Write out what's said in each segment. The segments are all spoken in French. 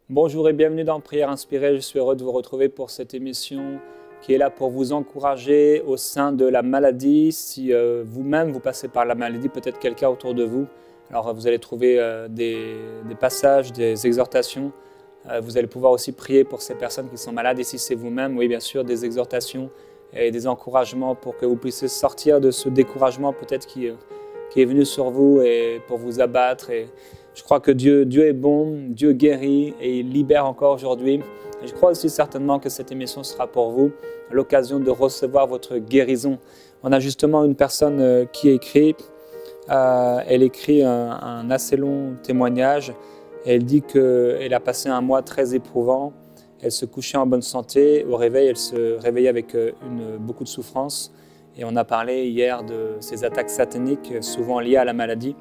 Bonjour et bienvenue dans Prière Inspirée. Je suis heureux de vous retrouver pour cette émission qui est là pour vous encourager au sein de la maladie. Si vous-même vous passez par la maladie, peut-être quelqu'un autour de vous, alors vous allez trouver des passages, des exhortations. Vous allez pouvoir aussi prier pour ces personnes qui sont malades. Et si c'est vous-même, oui bien sûr, des exhortations et des encouragements pour que vous puissiez sortir de ce découragement peut-être qui est venu sur vous et pour vous abattre. Et je crois que Dieu est bon, Dieu guérit et il libère encore aujourd'hui. Et je crois aussi certainement que cette émission sera pour vous l'occasion de recevoir votre guérison. On a justement une personne qui écrit, elle écrit un assez long témoignage. Et elle dit qu'elle a passé un mois très éprouvant. Elle se couchait en bonne santé. Au réveil, elle se réveillait avec beaucoup de souffrance. Et on a parlé hier de ces attaques sataniques, souvent liées à la maladie.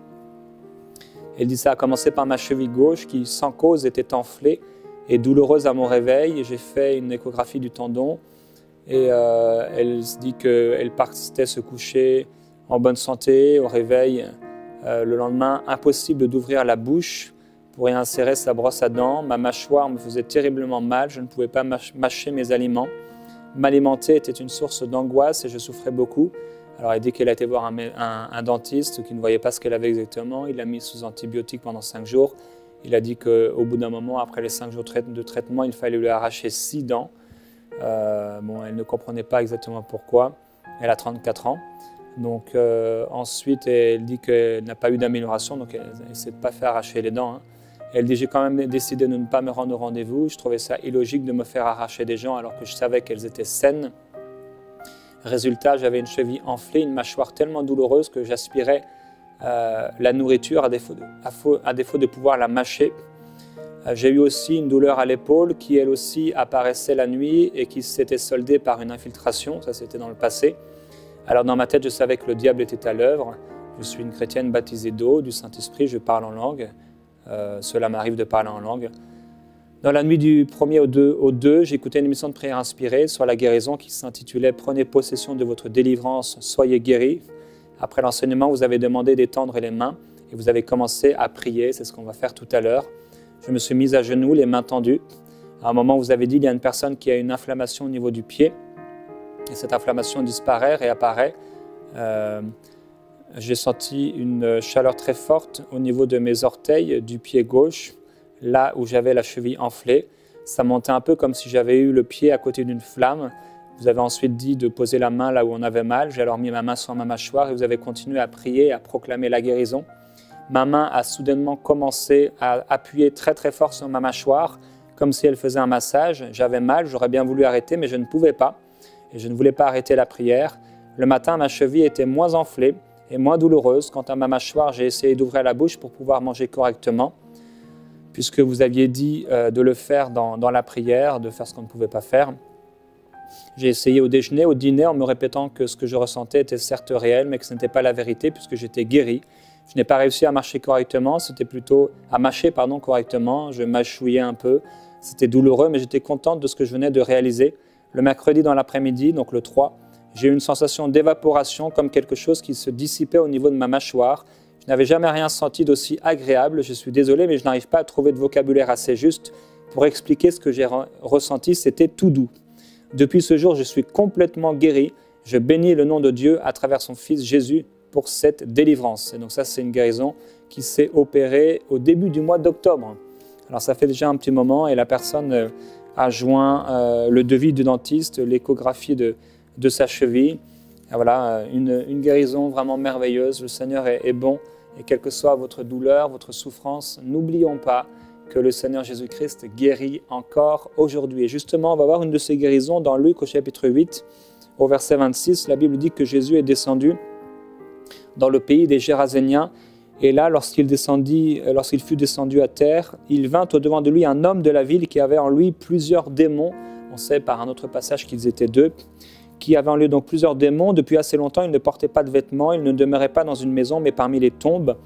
Elle dit ça a commencé par ma cheville gauche qui, sans cause, était enflée et douloureuse à mon réveil. J'ai fait une échographie du tendon et elle dit qu'elle partait se coucher en bonne santé. Au réveil, le lendemain, impossible d'ouvrir la bouche pour y insérer sa brosse à dents. Ma mâchoire me faisait terriblement mal. Je ne pouvais pas mâcher mes aliments. M'alimenter était une source d'angoisse et je souffrais beaucoup. Alors elle dit qu'elle a été voir un dentiste qui ne voyait pas ce qu'elle avait exactement. Il l'a mis sous antibiotiques pendant 5 jours. Il a dit qu'au bout d'un moment, après les 5 jours de traitement, il fallait lui arracher 6 dents. Elle ne comprenait pas exactement pourquoi. Elle a 34 ans. Donc ensuite, elle dit qu'elle n'a pas eu d'amélioration, donc elle ne s'est pas fait arracher les dents. Elle dit j'ai quand même décidé de ne pas me rendre au rendez-vous. Je trouvais ça illogique de me faire arracher des dents alors que je savais qu'elles étaient saines. Résultat, j'avais une cheville enflée, une mâchoire tellement douloureuse que j'aspirais la nourriture à défaut de pouvoir la mâcher. J'ai eu aussi une douleur à l'épaule qui elle aussi apparaissait la nuit et qui s'était soldée par une infiltration, ça c'était dans le passé. Alors dans ma tête, je savais que le diable était à l'œuvre. Je suis une chrétienne baptisée d'eau, du Saint-Esprit, je parle en langue. Cela m'arrive de parler en langue. Dans la nuit du 1er au 2, j'écoutais une émission de prière inspirée sur la guérison qui s'intitulait « Prenez possession de votre délivrance, soyez guéris ». Après l'enseignement, vous avez demandé d'étendre les mains et vous avez commencé à prier, c'est ce qu'on va faire tout à l'heure. Je me suis mise à genoux, les mains tendues. À un moment, vous avez dit, il y a une personne qui a une inflammation au niveau du pied et cette inflammation disparaît, réapparaît. J'ai senti une chaleur très forte au niveau de mes orteils du pied gauche, là où j'avais la cheville enflée. Ça montait un peu comme si j'avais eu le pied à côté d'une flamme. Vous avez ensuite dit de poser la main là où on avait mal. J'ai alors mis ma main sur ma mâchoire et vous avez continué à prier, à proclamer la guérison. Ma main a soudainement commencé à appuyer très très fort sur ma mâchoire, comme si elle faisait un massage. J'avais mal, j'aurais bien voulu arrêter, mais je ne pouvais pas. Et je ne voulais pas arrêter la prière. Le matin, ma cheville était moins enflée et moins douloureuse. Quant à ma mâchoire, j'ai essayé d'ouvrir la bouche pour pouvoir manger correctement, puisque vous aviez dit de le faire dans la prière, de faire ce qu'on ne pouvait pas faire. J'ai essayé au déjeuner, au dîner, en me répétant que ce que je ressentais était certes réel, mais que ce n'était pas la vérité, puisque j'étais guéri. Je n'ai pas réussi à marcher correctement, c'était plutôt à mâcher correctement. Je mâchouillais un peu, c'était douloureux, mais j'étais contente de ce que je venais de réaliser. Le mercredi dans l'après-midi, donc le 3, j'ai eu une sensation d'évaporation, comme quelque chose qui se dissipait au niveau de ma mâchoire. Je n'avais jamais rien senti d'aussi agréable. Je suis désolé, mais je n'arrive pas à trouver de vocabulaire assez juste pour expliquer ce que j'ai ressenti. C'était tout doux. Depuis ce jour, je suis complètement guéri. Je bénis le nom de Dieu à travers son Fils Jésus pour cette délivrance. Et donc ça, c'est une guérison qui s'est opérée au début du mois d'octobre. Alors ça fait déjà un petit moment et la personne a joint le devis du dentiste, l'échographie de sa cheville. Et voilà, une guérison vraiment merveilleuse. Le Seigneur est bon. Et quelle que soit votre douleur, votre souffrance, n'oublions pas que le Seigneur Jésus-Christ guérit encore aujourd'hui. Et justement, on va voir une de ces guérisons dans Luc au chapitre 8, au verset 26. La Bible dit que Jésus est descendu dans le pays des Géraséniens. Et là, lorsqu'il fut descendu à terre, il vint au-devant de lui un homme de la ville qui avait en lui plusieurs démons. On sait par un autre passage qu'ils étaient 2. Qui avait en lui donc plusieurs démons. Depuis assez longtemps, il ne portait pas de vêtements, il ne demeurait pas dans une maison, mais parmi les tombes.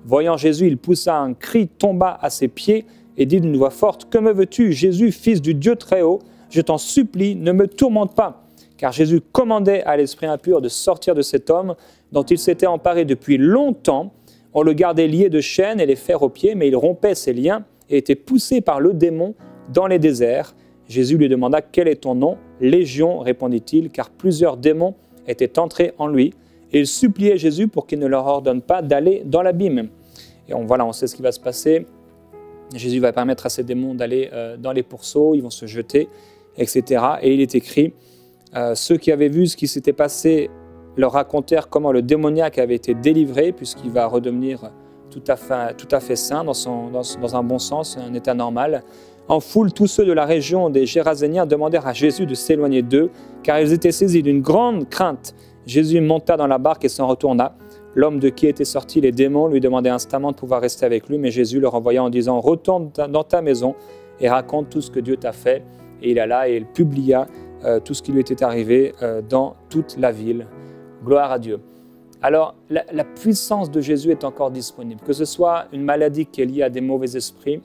Voyant Jésus, il poussa un cri, tomba à ses pieds et dit d'une voix forte, « Que me veux-tu, Jésus, fils du Dieu très haut? Je t'en supplie, ne me tourmente pas. » Car Jésus commandait à l'esprit impur de sortir de cet homme dont il s'était emparé depuis longtemps. On le gardait lié de chaînes et les fers aux pieds, mais il rompait ses liens et était poussé par le démon dans les déserts. Jésus lui demanda « Quel est ton nom ?»« Légion, répondit-il, car plusieurs démons étaient entrés en lui. » Et il suppliait Jésus pour qu'il ne leur ordonne pas d'aller dans l'abîme. Et on sait ce qui va se passer. Jésus va permettre à ces démons d'aller dans les pourceaux, ils vont se jeter, etc. Et il est écrit, ceux qui avaient vu ce qui s'était passé leur racontèrent comment le démoniaque avait été délivré, puisqu'il va redevenir tout à fait sain, dans un bon sens, un état normal. En foule, tous ceux de la région des Géraséniens demandèrent à Jésus de s'éloigner d'eux, car ils étaient saisis d'une grande crainte. Jésus monta dans la barque et s'en retourna. L'homme de qui étaient sortis les démons lui demandait instamment de pouvoir rester avec lui, mais Jésus le renvoya en disant « Retourne dans ta maison et raconte tout ce que Dieu t'a fait. » Et il alla et il publia tout ce qui lui était arrivé dans toute la ville. Gloire à Dieu. Alors, la puissance de Jésus est encore disponible. Que ce soit une maladie qui est liée à des mauvais esprits,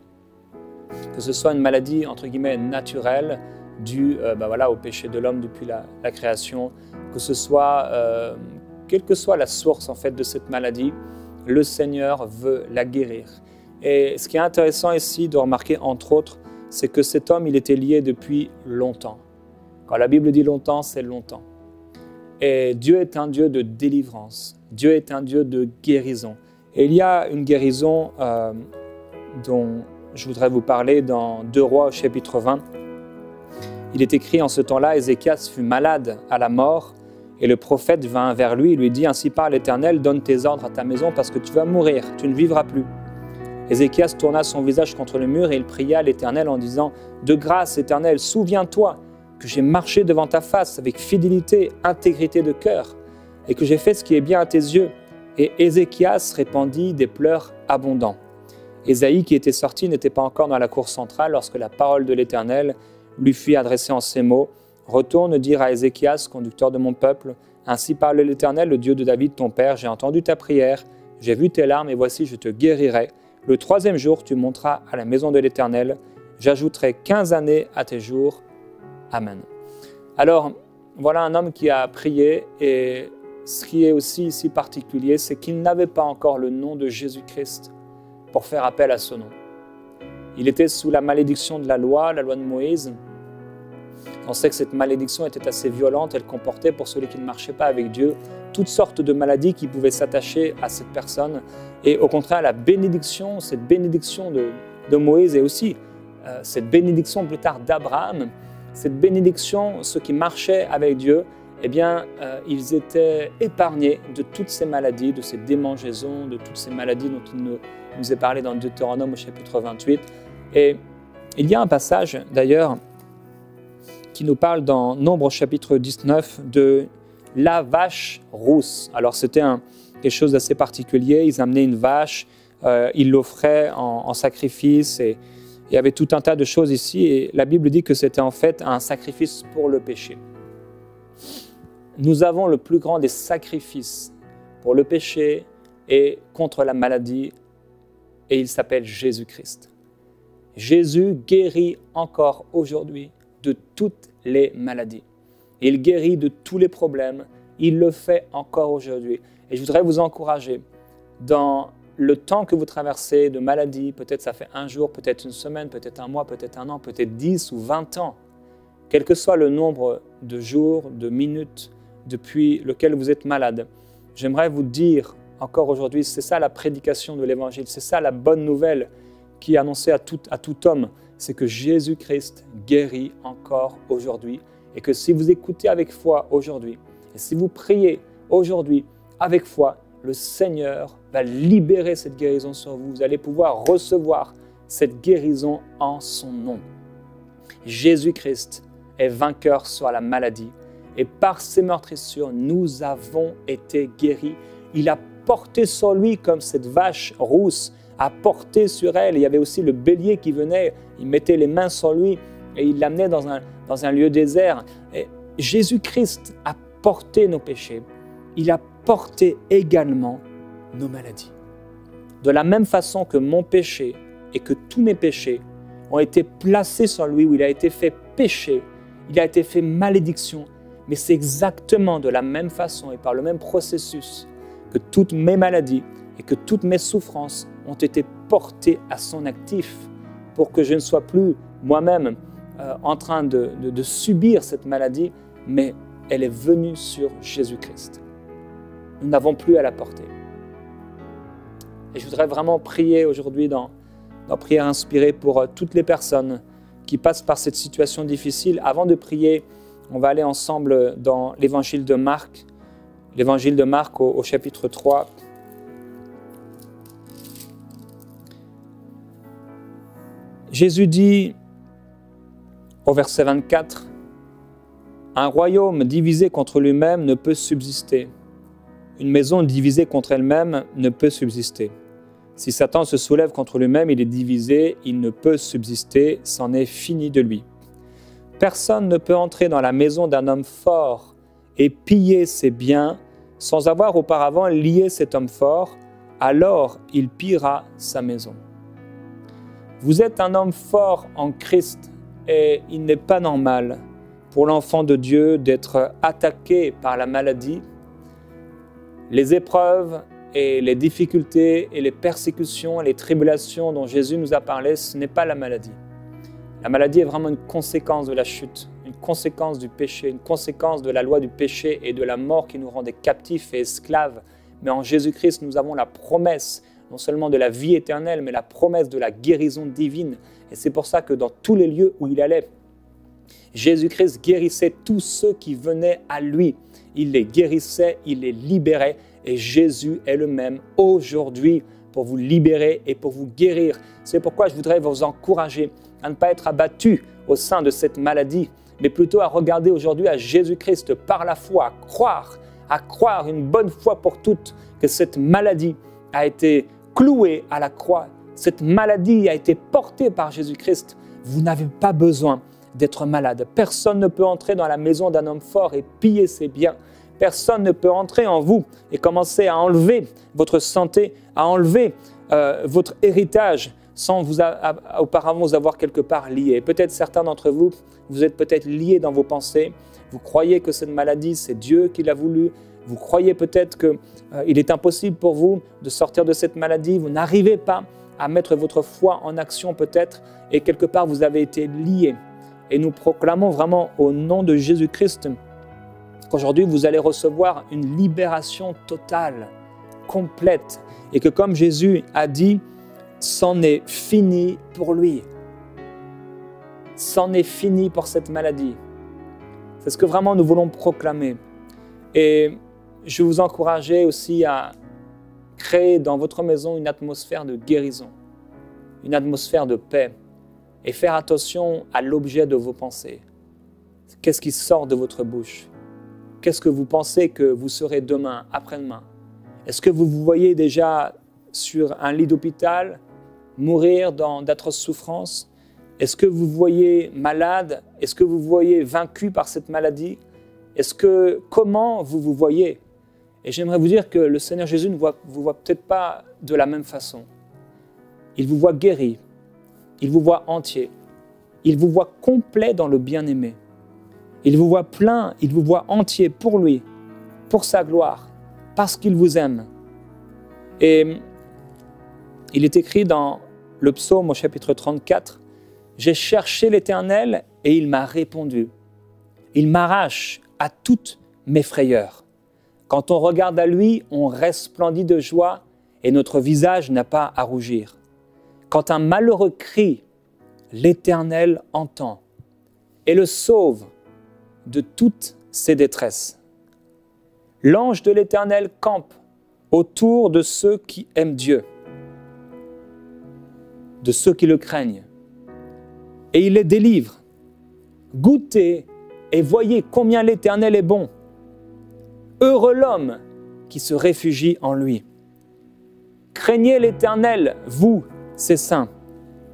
que ce soit une maladie, entre guillemets, naturelle, due au péché de l'homme depuis la création, que ce soit, quelle que soit la source en fait, de cette maladie, le Seigneur veut la guérir. Et ce qui est intéressant ici de remarquer, entre autres, c'est que cet homme, il était lié depuis longtemps. Quand la Bible dit longtemps, c'est longtemps. Et Dieu est un Dieu de délivrance. Dieu est un Dieu de guérison. Et il y a une guérison dont je voudrais vous parler dans 2 Rois au chapitre 20. Il est écrit en ce temps-là, Ézéchias fut malade à la mort, et le prophète vint vers lui et lui dit, « Ainsi parle l'Éternel, donne tes ordres à ta maison parce que tu vas mourir, tu ne vivras plus. » Ézéchias tourna son visage contre le mur et il pria l'Éternel en disant, « De grâce, Éternel, souviens-toi que j'ai marché devant ta face avec fidélité, intégrité de cœur, et que j'ai fait ce qui est bien à tes yeux. » Et Ézéchias répandit des pleurs abondants. Ésaïe, qui était sorti, n'était pas encore dans la cour centrale lorsque la parole de l'Éternel lui fut adressée en ces mots. « Retourne dire à Ézéchias, conducteur de mon peuple, ainsi parle l'Éternel, le Dieu de David, ton père, j'ai entendu ta prière, j'ai vu tes larmes, et voici, je te guérirai. Le 3e jour, tu monteras à la maison de l'Éternel, j'ajouterai 15 années à tes jours. Amen. » Alors, voilà un homme qui a prié, et ce qui est aussi ici particulier, c'est qu'il n'avait pas encore le nom de Jésus-Christ pour faire appel à ce nom. Il était sous la malédiction de la loi de Moïse. On sait que cette malédiction était assez violente, elle comportait pour celui qui ne marchait pas avec Dieu toutes sortes de maladies qui pouvaient s'attacher à cette personne. Et au contraire, la bénédiction, cette bénédiction de Moïse et aussi cette bénédiction plus tard d'Abraham, cette bénédiction, ceux qui marchaient avec Dieu, eh bien, ils étaient épargnés de toutes ces maladies, de ces démangeaisons, de toutes ces maladies dont il nous est parlé dans Deutéronome au chapitre 28. Et il y a un passage, d'ailleurs, qui nous parle dans Nombre au chapitre 19 de la vache rousse. Alors, c'était quelque chose d'assez particulier. Ils amenaient une vache, ils l'offraient en sacrifice et il y avait tout un tas de choses ici. Et la Bible dit que c'était en fait un sacrifice pour le péché. Nous avons le plus grand des sacrifices pour le péché et contre la maladie, et il s'appelle Jésus-Christ. Jésus guérit encore aujourd'hui de toutes les maladies. Il guérit de tous les problèmes, il le fait encore aujourd'hui. Et je voudrais vous encourager, dans le temps que vous traversez de maladie, peut-être ça fait un jour, peut-être une semaine, peut-être un mois, peut-être un an, peut-être 10 ou 20 ans, quel que soit le nombre de jours, de minutes, depuis lequel vous êtes malade, j'aimerais vous dire encore aujourd'hui, c'est ça la prédication de l'Évangile, c'est ça la bonne nouvelle qui est annoncée à tout homme, c'est que Jésus-Christ guérit encore aujourd'hui et que si vous écoutez avec foi aujourd'hui et si vous priez aujourd'hui avec foi, le Seigneur va libérer cette guérison sur vous. Vous allez pouvoir recevoir cette guérison en son nom. Jésus-Christ est vainqueur sur la maladie. Et par ses meurtrissures, nous avons été guéris. Il a porté sur lui comme cette vache rousse a porté sur elle. Il y avait aussi le bélier qui venait, il mettait les mains sur lui et il l'amenait dans un lieu désert. Et Jésus-Christ a porté nos péchés. Il a porté également nos maladies. De la même façon que mon péché et que tous mes péchés ont été placés sur lui, où il a été fait péché, il a été fait malédiction. Mais c'est exactement de la même façon et par le même processus que toutes mes maladies et que toutes mes souffrances ont été portées à son actif pour que je ne sois plus moi-même en train de subir cette maladie, mais elle est venue sur Jésus-Christ. Nous n'avons plus à la porter. Et je voudrais vraiment prier aujourd'hui dans Prière inspirée pour toutes les personnes qui passent par cette situation difficile. Avant de prier, on va aller ensemble dans l'évangile de Marc, au chapitre 3. Jésus dit au verset 24, « Un royaume divisé contre lui-même ne peut subsister. Une maison divisée contre elle-même ne peut subsister. Si Satan se soulève contre lui-même, il est divisé, il ne peut subsister, c'en est fini de lui. Personne ne peut entrer dans la maison d'un homme fort et piller ses biens sans avoir auparavant lié cet homme fort, alors il pillera sa maison. Vous êtes un homme fort en Christ et il n'est pas normal pour l'enfant de Dieu d'être attaqué par la maladie, les épreuves et les difficultés et les persécutions et les tribulations dont Jésus nous a parlé, ce n'est pas la maladie. La maladie est vraiment une conséquence de la chute, une conséquence du péché, une conséquence de la loi du péché et de la mort qui nous rendait captifs et esclaves. Mais en Jésus-Christ, nous avons la promesse, non seulement de la vie éternelle, mais la promesse de la guérison divine. Et c'est pour ça que dans tous les lieux où il allait, Jésus-Christ guérissait tous ceux qui venaient à lui. Il les guérissait, il les libérait. Et Jésus est le même aujourd'hui pour vous libérer et pour vous guérir. C'est pourquoi je voudrais vous encourager à ne pas être abattus au sein de cette maladie, mais plutôt à regarder aujourd'hui à Jésus-Christ par la foi, à croire une bonne fois pour toutes que cette maladie a été clouée à la croix. Cette maladie a été portée par Jésus-Christ. Vous n'avez pas besoin d'être malade. Personne ne peut entrer dans la maison d'un homme fort et piller ses biens. Personne ne peut entrer en vous et commencer à enlever votre santé, à enlever votre héritage sans auparavant vous avoir quelque part lié. Peut-être certains d'entre vous, vous êtes peut-être liés dans vos pensées. Vous croyez que cette maladie, c'est Dieu qui l'a voulu. Vous croyez peut-être qu'il est impossible pour vous de sortir de cette maladie. Vous n'arrivez pas à mettre votre foi en action peut-être et quelque part vous avez été liés. Et nous proclamons vraiment au nom de Jésus-Christ qu'aujourd'hui, vous allez recevoir une libération totale, complète, et que comme Jésus a dit, c'en est fini pour lui. C'en est fini pour cette maladie. C'est ce que vraiment nous voulons proclamer. Et je vous encourageais aussi à créer dans votre maison une atmosphère de guérison, une atmosphère de paix, et faire attention à l'objet de vos pensées. Qu'est-ce qui sort de votre bouche ? Qu'est-ce que vous pensez que vous serez demain, après-demain? Est-ce que vous vous voyez déjà sur un lit d'hôpital, mourir d'atroces souffrances? Est-ce que vous vous voyez malade? Est-ce que vous vous voyez vaincu par cette maladie? Comment vous vous voyez? Et j'aimerais vous dire que le Seigneur Jésus ne vous voit peut-être pas de la même façon. Il vous voit guéri, il vous voit entier, il vous voit complet dans le bien-aimé. Il vous voit plein, il vous voit entier pour lui, pour sa gloire, parce qu'il vous aime. Et il est écrit dans le psaume au chapitre 34, « J'ai cherché l'Éternel et il m'a répondu. Il m'arrache à toutes mes frayeurs. Quand on regarde à lui, on resplendit de joie et notre visage n'a pas à rougir. Quand un malheureux crie, l'Éternel entend et le sauve de toutes ses détresses. L'ange de l'Éternel campe autour de ceux qui aiment Dieu, de ceux qui le craignent, et il les délivre. Goûtez et voyez combien l'Éternel est bon. Heureux l'homme qui se réfugie en lui. Craignez l'Éternel, vous, ses saints,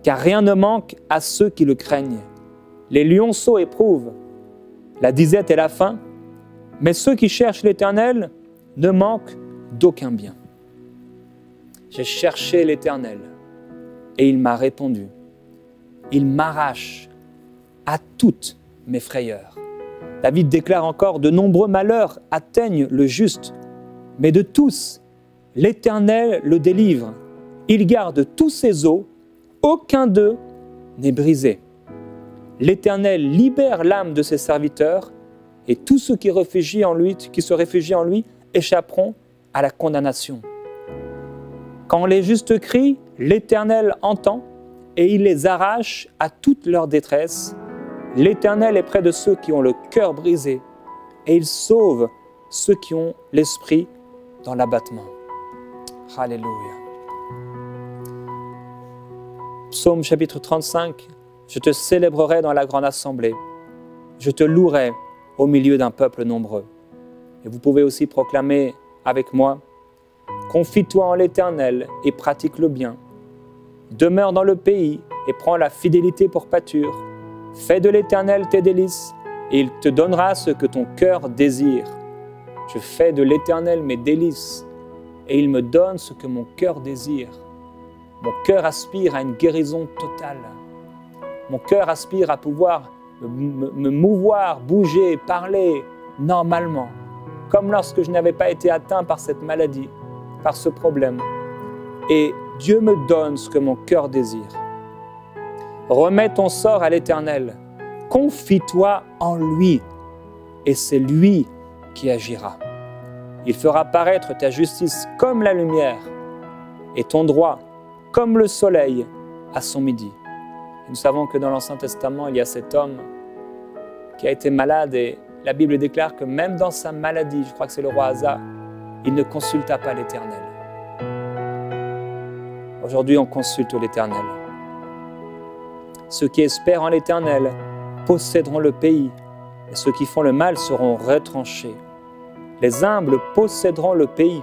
car rien ne manque à ceux qui le craignent. Les lionceaux éprouvent la disette et la faim, mais ceux qui cherchent l'Éternel ne manquent d'aucun bien. J'ai cherché l'Éternel et il m'a répondu. Il m'arrache à toutes mes frayeurs. David déclare encore, de nombreux malheurs atteignent le juste, mais de tous, l'Éternel le délivre. Il garde tous ses os, aucun d'eux n'est brisé. L'Éternel libère l'âme de ses serviteurs et tous ceux qui se réfugient en lui échapperont à la condamnation. Quand les justes crient, l'Éternel entend et il les arrache à toute leur détresse. L'Éternel est près de ceux qui ont le cœur brisé et il sauve ceux qui ont l'esprit dans l'abattement. Alléluia. Psaume chapitre 35. Je te célébrerai dans la grande assemblée. Je te louerai au milieu d'un peuple nombreux. Et vous pouvez aussi proclamer avec moi: confie-toi en l'Éternel et pratique le bien. Demeure dans le pays et prends la fidélité pour pâture. Fais de l'Éternel tes délices et il te donnera ce que ton cœur désire. Je fais de l'Éternel mes délices et il me donne ce que mon cœur désire. Mon cœur aspire à une guérison totale. Mon cœur aspire à pouvoir me mouvoir, bouger, parler normalement, comme lorsque je n'avais pas été atteint par cette maladie, par ce problème. Et Dieu me donne ce que mon cœur désire. Remets ton sort à l'Éternel, confie-toi en lui, et c'est lui qui agira. Il fera paraître ta justice comme la lumière, et ton droit comme le soleil à son midi. Et nous savons que dans l'Ancien Testament, il y a cet homme qui a été malade, et la Bible déclare que même dans sa maladie, je crois que c'est le roi Asa, il ne consulta pas l'Éternel. Aujourd'hui, on consulte l'Éternel. Ceux qui espèrent en l'Éternel posséderont le pays, et ceux qui font le mal seront retranchés. Les humbles posséderont le pays.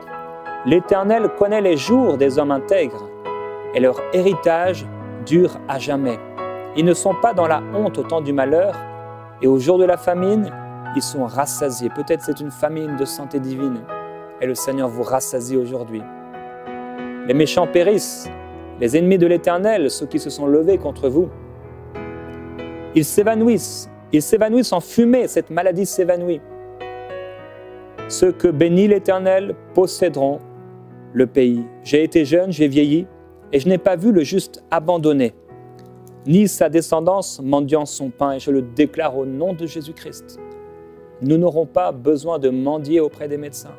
L'Éternel connaît les jours des hommes intègres, et leur héritage dure à jamais. Ils ne sont pas dans la honte au temps du malheur, et au jour de la famine, ils sont rassasiés. Peut-être c'est une famine de santé divine, et le Seigneur vous rassasie aujourd'hui. Les méchants périssent, les ennemis de l'Éternel, ceux qui se sont levés contre vous. Ils s'évanouissent en fumée, cette maladie s'évanouit. Ceux que bénit l'Éternel posséderont le pays. J'ai été jeune, j'ai vieilli, et je n'ai pas vu le juste abandonné, ni sa descendance mendiant son pain, et je le déclare au nom de Jésus-Christ. Nous n'aurons pas besoin de mendier auprès des médecins,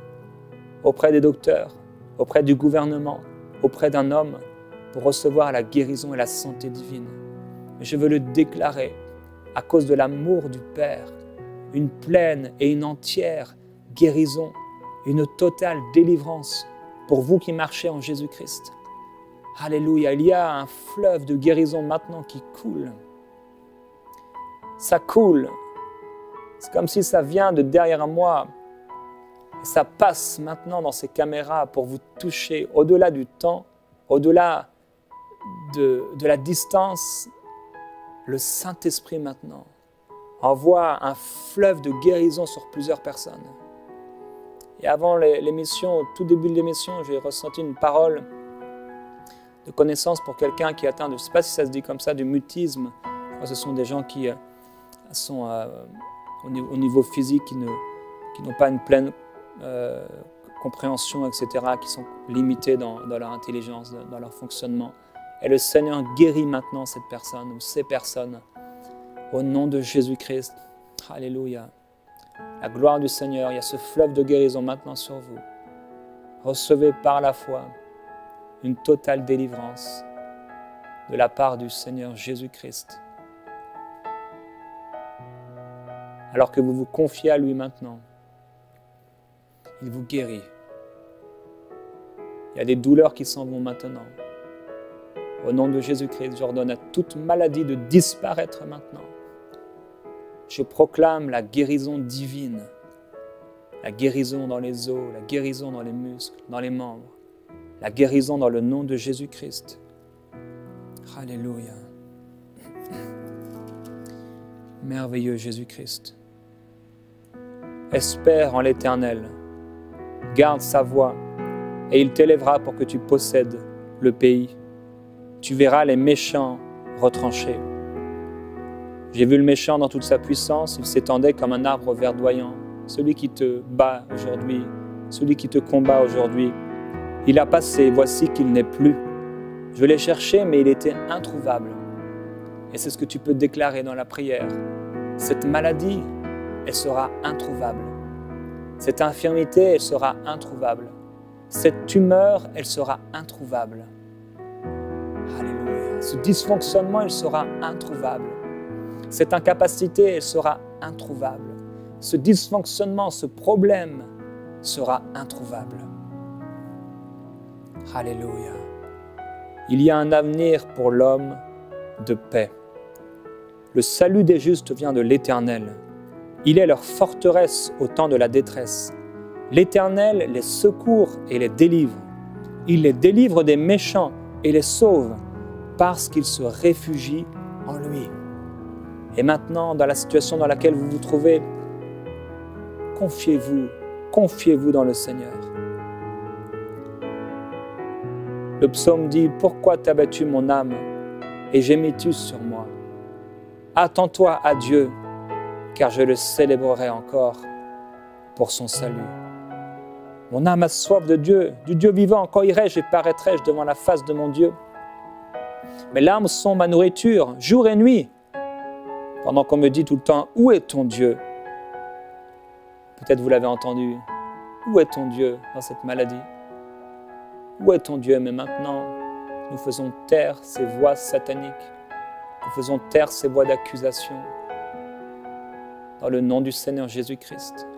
auprès des docteurs, auprès du gouvernement, auprès d'un homme, pour recevoir la guérison et la santé divine. Mais je veux le déclarer, à cause de l'amour du Père, une pleine et une entière guérison, une totale délivrance pour vous qui marchez en Jésus-Christ. Alléluia, il y a un fleuve de guérison maintenant qui coule. Ça coule. C'est comme si ça vient de derrière moi. Et ça passe maintenant dans ces caméras pour vous toucher au-delà du temps, au-delà de la distance. Le Saint-Esprit maintenant envoie un fleuve de guérison sur plusieurs personnes. Et avant l'émission, au tout début de l'émission, j'ai ressenti une parole de connaissance pour quelqu'un qui est atteint, je ne sais pas si ça se dit comme ça, du mutisme. Ce sont des gens qui sont au niveau physique, qui n'ont pas une pleine compréhension, etc., qui sont limités dans leur intelligence, dans leur fonctionnement. Et le Seigneur guérit maintenant cette personne ou ces personnes au nom de Jésus-Christ. Alléluia. La gloire du Seigneur, il y a ce fleuve de guérison maintenant sur vous. Recevez par la foi une totale délivrance de la part du Seigneur Jésus-Christ. Alors que vous vous confiez à lui maintenant, il vous guérit. Il y a des douleurs qui s'en vont maintenant. Au nom de Jésus-Christ, j'ordonne à toute maladie de disparaître maintenant. Je proclame la guérison divine, la guérison dans les os, la guérison dans les muscles, dans les membres, la guérison dans le nom de Jésus-Christ. Alléluia. Merveilleux Jésus-Christ. Espère en l'Éternel, garde sa voie, et il t'élèvera pour que tu possèdes le pays. Tu verras les méchants retranchés. J'ai vu le méchant dans toute sa puissance, il s'étendait comme un arbre verdoyant. Celui qui te bat aujourd'hui, celui qui te combat aujourd'hui, il a passé, voici qu'il n'est plus. Je l'ai cherché, mais il était introuvable. Et c'est ce que tu peux déclarer dans la prière. Cette maladie, elle sera introuvable. Cette infirmité, elle sera introuvable. Cette tumeur, elle sera introuvable. Alléluia. Ce dysfonctionnement, il sera introuvable. Cette incapacité, elle sera introuvable. Ce dysfonctionnement, ce problème sera introuvable. Alléluia. Il y a un avenir pour l'homme de paix. Le salut des justes vient de l'Éternel. Il est leur forteresse au temps de la détresse. L'Éternel les secourt et les délivre. Il les délivre des méchants et les sauve parce qu'ils se réfugient en lui. Et maintenant, dans la situation dans laquelle vous vous trouvez, confiez-vous dans le Seigneur. Le psaume dit « Pourquoi t'as battu mon âme et gémis-tu sur moi? Attends-toi à Dieu, car je le célébrerai encore pour son salut. Mon âme a soif de Dieu, du Dieu vivant. Quand irai-je et paraîtrai-je devant la face de mon Dieu? Mes larmes sont ma nourriture, jour et nuit. Pendant qu'on me dit tout le temps, où est ton Dieu? Peut-être vous l'avez entendu. Où est ton Dieu dans cette maladie? Où est ton Dieu? Mais maintenant, nous faisons taire ces voix sataniques. Nous faisons taire ces voix d'accusation. Dans le nom du Seigneur Jésus-Christ,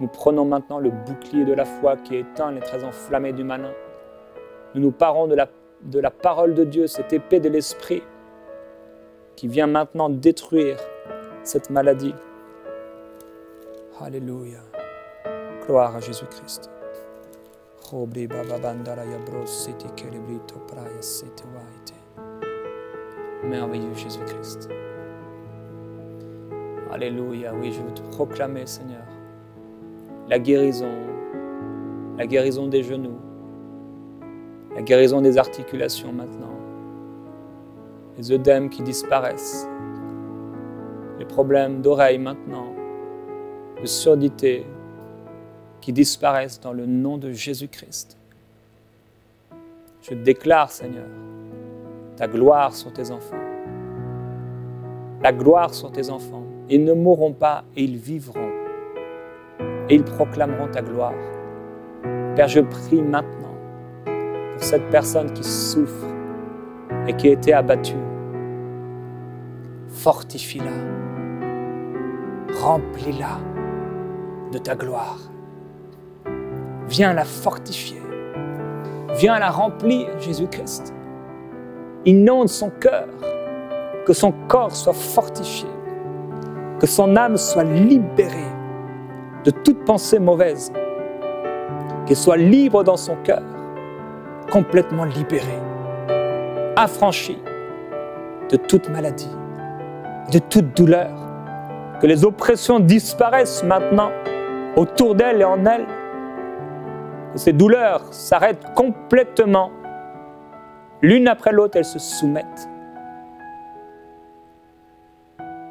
nous prenons maintenant le bouclier de la foi qui éteint les traits enflammés du malin. Nous nous parons de la parole de Dieu, cette épée de l'Esprit qui vient maintenant détruire cette maladie. Alléluia. Gloire à Jésus-Christ. Merveilleux Jésus-Christ. Alléluia. Oui, je veux te proclamer, Seigneur, la guérison des genoux, la guérison des articulations maintenant, les œdèmes qui disparaissent, les problèmes d'oreille maintenant, de surdité qui disparaissent dans le nom de Jésus-Christ. Je déclare, Seigneur, ta gloire sur tes enfants. La gloire sur tes enfants. Ils ne mourront pas et ils vivront. Et ils proclameront ta gloire. Père, je prie maintenant pour cette personne qui souffre et qui a été abattue. Fortifie-la. Remplis-la de ta gloire. Viens la fortifier. Viens la remplir, Jésus-Christ. Inonde son cœur, que son corps soit fortifié, que son âme soit libérée de toute pensée mauvaise, qu'elle soit libre dans son cœur, complètement libérée, affranchie de toute maladie, de toute douleur, que les oppressions disparaissent maintenant autour d'elle et en elle, que ces douleurs s'arrêtent complètement. L'une après l'autre, elles se soumettent.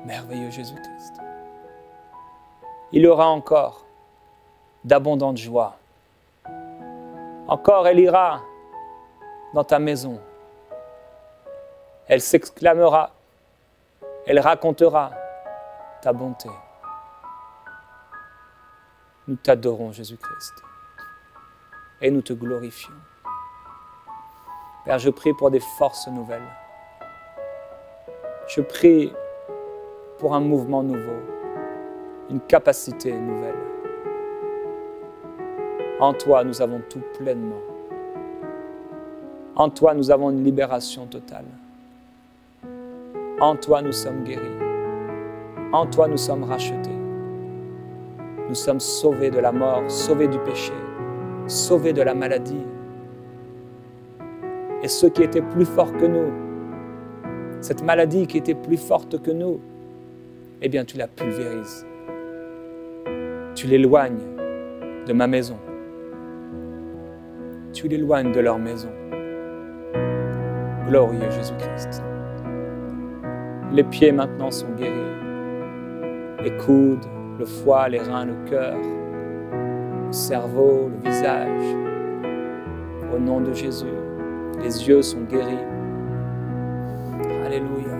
Merveilleux Jésus-Christ. Il y aura encore d'abondantes joies. Encore, elle ira dans ta maison. Elle s'exclamera. Elle racontera ta bonté. Nous t'adorons, Jésus-Christ. Et nous te glorifions. Père, je prie pour des forces nouvelles. Je prie pour un mouvement nouveau, une capacité nouvelle. En toi, nous avons tout pleinement. En toi, nous avons une libération totale. En toi, nous sommes guéris. En toi, nous sommes rachetés. Nous sommes sauvés de la mort, sauvés du péché, sauvés de la maladie. Et ce qui était plus fort que nous, cette maladie qui était plus forte que nous, eh bien, tu la pulvérises. Tu l'éloignes de ma maison. Tu l'éloignes de leur maison. Glorieux Jésus-Christ. Les pieds maintenant sont guéris. Les coudes, le foie, les reins, le cœur, le cerveau, le visage. Au nom de Jésus, les yeux sont guéris. Alléluia.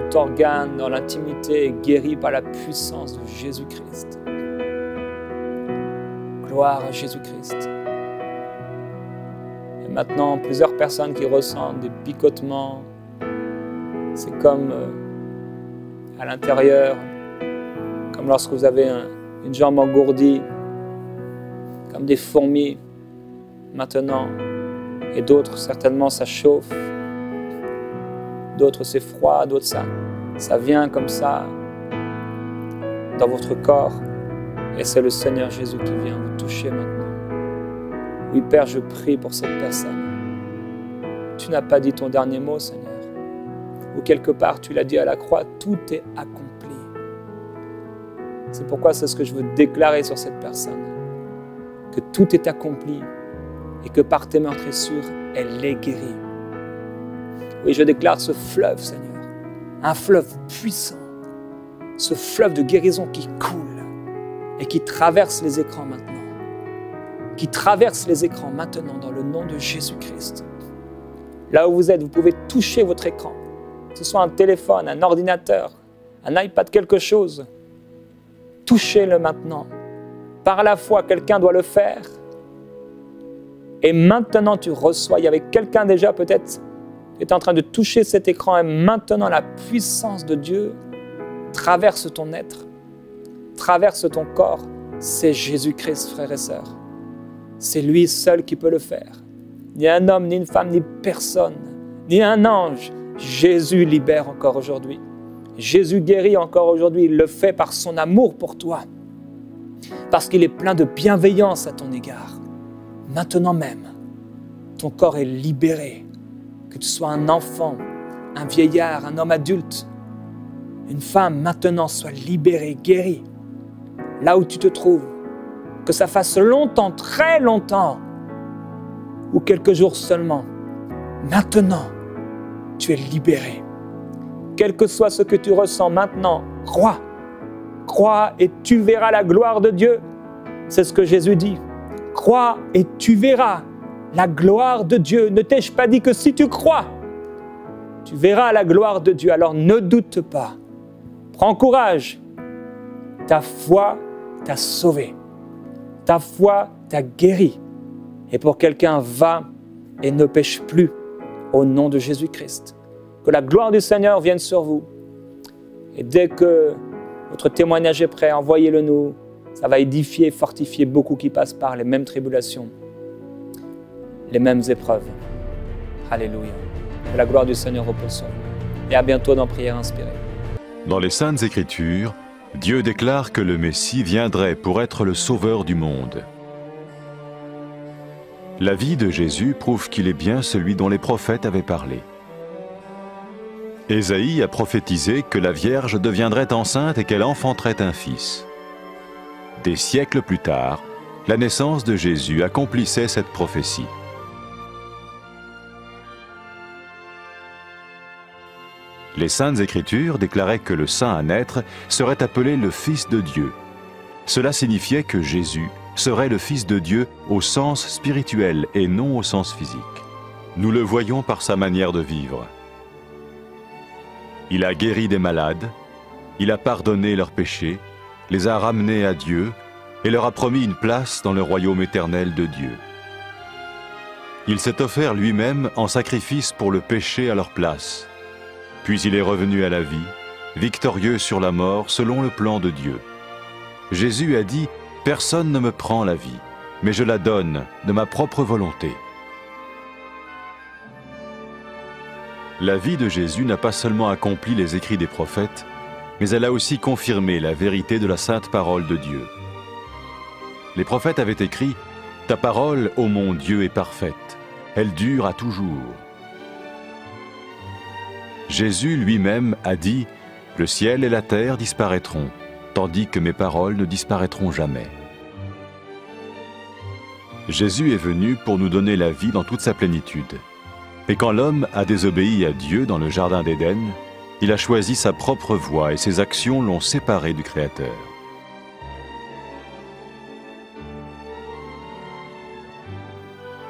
tout organe dans l'intimité est guéri par la puissance de Jésus-Christ. Gloire à Jésus-Christ. Et maintenant, plusieurs personnes qui ressentent des picotements. C'est comme à l'intérieur, comme lorsque vous avez une jambe engourdie, comme des fourmis maintenant. Et d'autres, certainement, ça chauffe. D'autres, c'est froid. D'autres, ça vient comme ça dans votre corps. Et c'est le Seigneur Jésus qui vient vous toucher maintenant. Oui, Père, je prie pour cette personne. Tu n'as pas dit ton dernier mot, Seigneur. Ou quelque part, tu l'as dit à la croix, tout est accompli. C'est pourquoi c'est ce que je veux déclarer sur cette personne. Que tout est accompli et que par tes meurtrissures, elle est guérie. Oui, je déclare ce fleuve, Seigneur, un fleuve puissant, ce fleuve de guérison qui coule et qui traverse les écrans maintenant. Qui traverse les écrans maintenant dans le nom de Jésus-Christ. Là où vous êtes, vous pouvez toucher votre écran, que ce soit un téléphone, un ordinateur, un iPad, quelque chose. Touchez-le maintenant. Par la foi, quelqu'un doit le faire. Et maintenant, tu reçois. Il y avait quelqu'un déjà peut-être qui est en train de toucher cet écran. Et maintenant, la puissance de Dieu traverse ton être, traverse ton corps. C'est Jésus-Christ, frères et sœurs. C'est lui seul qui peut le faire. Ni un homme, ni une femme, ni personne, ni un ange. Jésus libère encore aujourd'hui. Jésus guérit encore aujourd'hui. Il le fait par son amour pour toi. Parce qu'il est plein de bienveillance à ton égard. Maintenant même, ton corps est libéré. Que tu sois un enfant, un vieillard, un homme adulte, une femme, maintenant sois libéré, guéri. Là où tu te trouves, que ça fasse longtemps, très longtemps, ou quelques jours seulement. Maintenant, tu es libéré. Quel que soit ce que tu ressens maintenant, crois. Crois et tu verras la gloire de Dieu. C'est ce que Jésus dit. Crois et tu verras la gloire de Dieu. Ne t'ai-je pas dit que si tu crois, tu verras la gloire de Dieu. Alors ne doute pas. Prends courage. Ta foi t'a sauvé. Ta foi t'a guéri. Et pour quelqu'un, va et ne pêche plus au nom de Jésus-Christ. Que la gloire du Seigneur vienne sur vous. Et dès que votre témoignage est prêt, envoyez-le nous. Ça va édifier et fortifier beaucoup qui passent par les mêmes tribulations, les mêmes épreuves. Alléluia. Que la gloire du Seigneur repose sur vous. Et à bientôt dans Prière Inspirée. Dans les Saintes Écritures, Dieu déclare que le Messie viendrait pour être le sauveur du monde. La vie de Jésus prouve qu'il est bien celui dont les prophètes avaient parlé. Ésaïe a prophétisé que la Vierge deviendrait enceinte et qu'elle enfanterait un fils. Des siècles plus tard, la naissance de Jésus accomplissait cette prophétie. Les Saintes Écritures déclaraient que le saint à naître serait appelé le Fils de Dieu. Cela signifiait que Jésus serait le Fils de Dieu au sens spirituel et non au sens physique. Nous le voyons par sa manière de vivre. Il a guéri des malades, il a pardonné leurs péchés, les a ramenés à Dieu et leur a promis une place dans le royaume éternel de Dieu. Il s'est offert lui-même en sacrifice pour le péché à leur place. Puis il est revenu à la vie, victorieux sur la mort selon le plan de Dieu. Jésus a dit « Personne ne me prend la vie, mais je la donne de ma propre volonté. » La vie de Jésus n'a pas seulement accompli les écrits des prophètes, mais elle a aussi confirmé la vérité de la sainte parole de Dieu. Les prophètes avaient écrit « Ta parole, ô mon Dieu, est parfaite, elle dure à toujours. » Jésus lui-même a dit « Le ciel et la terre disparaîtront, tandis que mes paroles ne disparaîtront jamais. » Jésus est venu pour nous donner la vie dans toute sa plénitude. Et quand l'homme a désobéi à Dieu dans le jardin d'Éden, il a choisi sa propre voie et ses actions l'ont séparé du Créateur.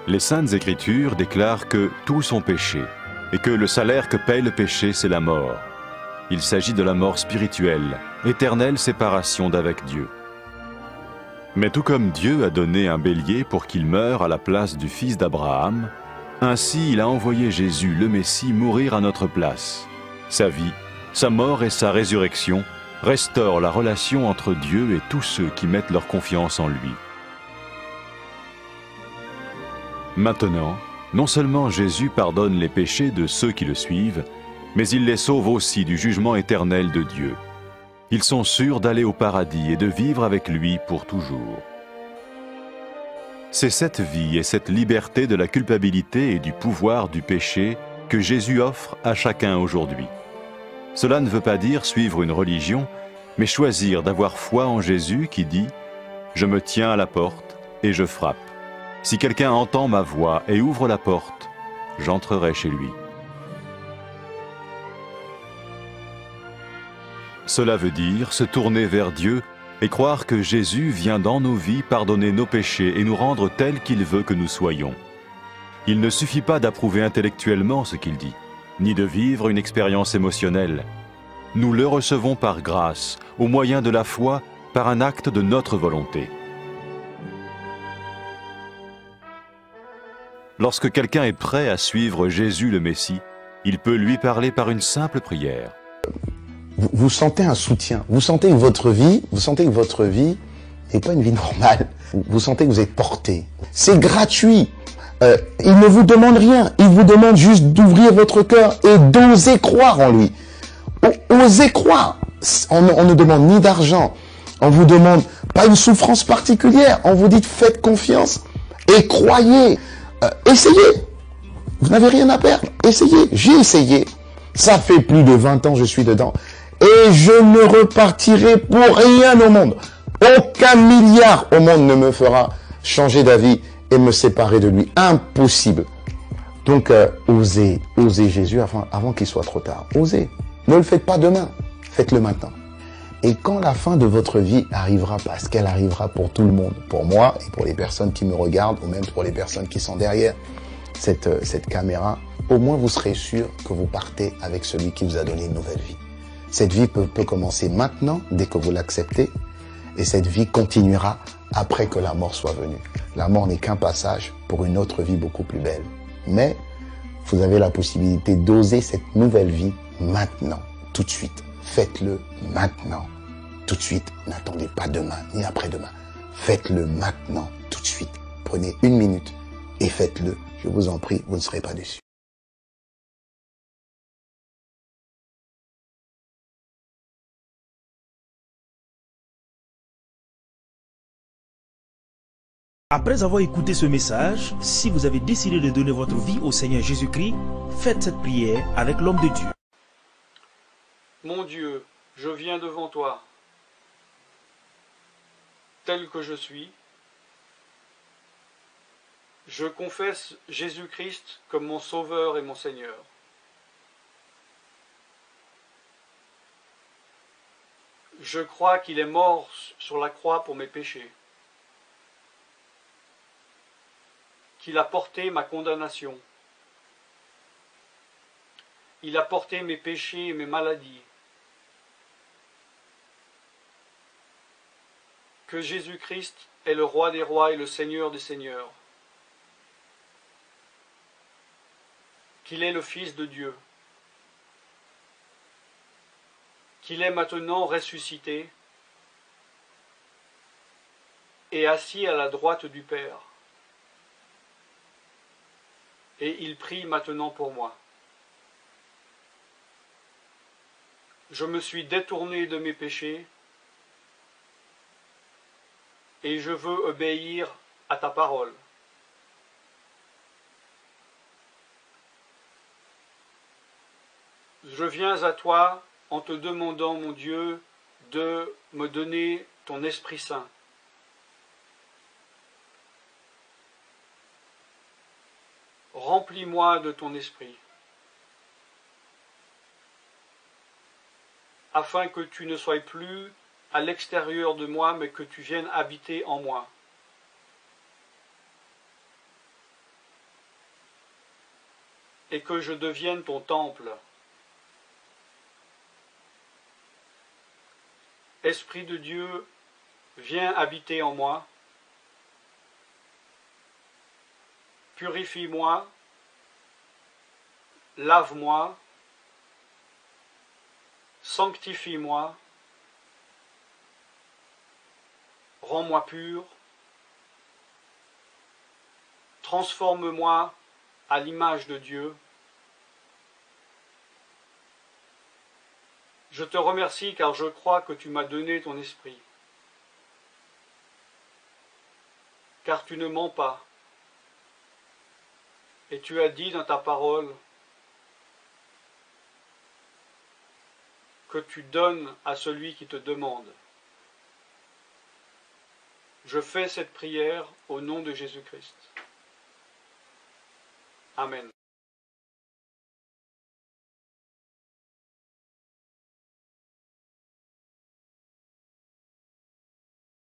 Les Saintes Écritures déclarent que tous ont péché et que le salaire que paye le péché, c'est la mort. Il s'agit de la mort spirituelle, éternelle séparation d'avec Dieu. Mais tout comme Dieu a donné un bélier pour qu'il meure à la place du fils d'Abraham, ainsi il a envoyé Jésus, le Messie, mourir à notre place. Sa vie, sa mort et sa résurrection restaurent la relation entre Dieu et tous ceux qui mettent leur confiance en lui. Maintenant, non seulement Jésus pardonne les péchés de ceux qui le suivent, mais il les sauve aussi du jugement éternel de Dieu. Ils sont sûrs d'aller au paradis et de vivre avec lui pour toujours. C'est cette vie et cette liberté de la culpabilité et du pouvoir du péché que Jésus offre à chacun aujourd'hui. Cela ne veut pas dire suivre une religion, mais choisir d'avoir foi en Jésus qui dit « Je me tiens à la porte et je frappe. Si quelqu'un entend ma voix et ouvre la porte, j'entrerai chez lui. » Cela veut dire se tourner vers Dieu et croire que Jésus vient dans nos vies pardonner nos péchés et nous rendre tels qu'il veut que nous soyons. Il ne suffit pas d'approuver intellectuellement ce qu'il dit, ni de vivre une expérience émotionnelle. Nous le recevons par grâce, au moyen de la foi, par un acte de notre volonté. Lorsque quelqu'un est prêt à suivre Jésus le Messie, il peut lui parler par une simple prière. Vous sentez un soutien, vous sentez que votre vie n'est pas une vie normale. Vous sentez que vous êtes porté. C'est gratuit. Il ne vous demande rien. Il vous demande juste d'ouvrir votre cœur et d'oser croire en lui. Osez croire. On ne demande ni d'argent. On vous demande pas une souffrance particulière. On vous dit faites confiance et croyez. Essayez. Vous n'avez rien à perdre. Essayez. J'ai essayé. Ça fait plus de 20 ans que je suis dedans. Et je ne repartirai pour rien au monde. Aucun milliard au monde ne me fera changer d'avis et me séparer de lui. Impossible. Donc, osez Jésus avant qu'il soit trop tard. Osez. Ne le faites pas demain. Faites-le maintenant. Et quand la fin de votre vie arrivera, parce qu'elle arrivera pour tout le monde, pour moi et pour les personnes qui me regardent, ou même pour les personnes qui sont derrière cette caméra, au moins vous serez sûr que vous partez avec celui qui vous a donné une nouvelle vie. Cette vie peut commencer maintenant, dès que vous l'acceptez, et cette vie continuera après que la mort soit venue. La mort n'est qu'un passage pour une autre vie beaucoup plus belle. Mais vous avez la possibilité d'oser cette nouvelle vie maintenant, tout de suite. Faites-le maintenant, tout de suite. N'attendez pas demain, ni après-demain. Faites-le maintenant, tout de suite. Prenez 1 minute et faites-le. Je vous en prie, vous ne serez pas déçus. Après avoir écouté ce message, si vous avez décidé de donner votre vie au Seigneur Jésus-Christ, faites cette prière avec l'homme de Dieu. Mon Dieu, je viens devant toi, tel que je suis. Je confesse Jésus-Christ comme mon Sauveur et mon Seigneur. Je crois qu'il est mort sur la croix pour mes péchés, qu'il a porté ma condamnation. Il a porté mes péchés et mes maladies. Que Jésus-Christ est le Roi des rois et le Seigneur des seigneurs. Qu'il est le Fils de Dieu. Qu'il est maintenant ressuscité et assis à la droite du Père. Et il prie maintenant pour moi. Je me suis détourné de mes péchés et je veux obéir à ta parole. Je viens à toi en te demandant, mon Dieu, de me donner ton Esprit Saint. Remplis-moi de ton esprit, afin que tu ne sois plus à l'extérieur de moi, mais que tu viennes habiter en moi. Et que je devienne ton temple. Esprit de Dieu, viens habiter en moi. Purifie-moi, lave-moi, sanctifie-moi, rends-moi pur, transforme-moi à l'image de Dieu. Je te remercie car je crois que tu m'as donné ton esprit, car tu ne mens pas. Et tu as dit dans ta parole que tu donnes à celui qui te demande. Je fais cette prière au nom de Jésus-Christ. Amen.